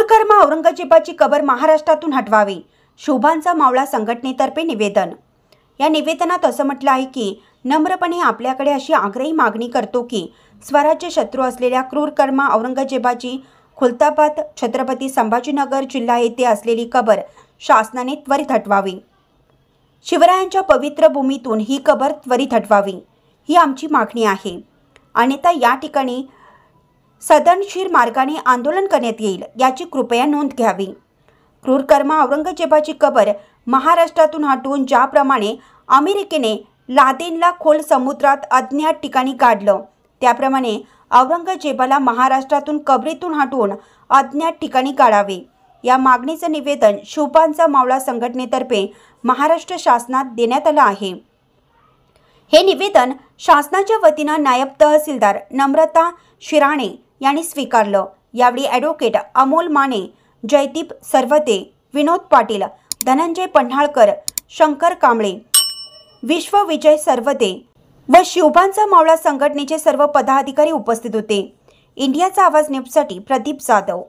क्रूरकर्मा औरंगजेबाची कबर महाराष्ट्रातून हटवावी, शोभांचा मावळा संघटनेतर्फे निवेदन। या निवेदनात असं म्हटलं आहे की नम्रपणे आपल्याकडे अशी आग्रही मागणी करतो की स्वराज्य शत्रू असलेल्या क्रूरकर्मा औरंगजेबाची खुलताबाद छत्रपती संभाजीनगर जिल्हा येथे असलेली कबर शासनाने त्वरित हटवावी। शिवरायांच्या पवित्र भूमीतून ही कबर त्वरित हटवावी ही आमची मागणी आहे। अन्यथा या ठिकाणी सदनशीर मार्गाने आंदोलन करण्यात येईल याची कृपया नोंद घ्यावी। क्रूरकर्मा औरंगजेबाची कबर महाराष्ट्रातून हटवून ज्याप्रमाणे अमेरिकेने लादेनला खोल समुद्रात अज्ञात ठिकाणी काढलं, त्याप्रमाणे औरंगजेबाला महाराष्ट्रातून कबरीतून हटवून अज्ञात ठिकाणी काढावे। या मागणीचं निवेदन शोभांचा मावळा संघटनेतर्फे महाराष्ट्र शासनात देण्यात आलं आहे। हे निवेदन शासनाच्या वतीनं नायब तहसीलदार नम्रता शिराणे यांनी स्वीकारलं। यावेळी ॲडव्होकेट अमोल माने, जयदीप सरवते, विनोद पाटील, धनंजय पन्हाळकर, शंकर कांबळे, विश्वविजय सरवते व शोभांचा मावळा संघटनेचे सर्व पदाधिकारी उपस्थित होते। इंडियाचा आवाज न्यूजसाठी प्रदीप जाधव।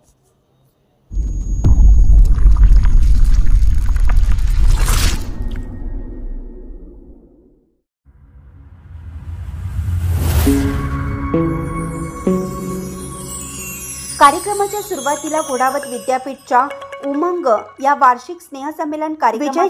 कार्यक्रमाच्या सुरुवातीला घोडावत विद्यापीठच्या उमंग या वार्षिक स्नेहसंमेलन कार्यक्रमाचा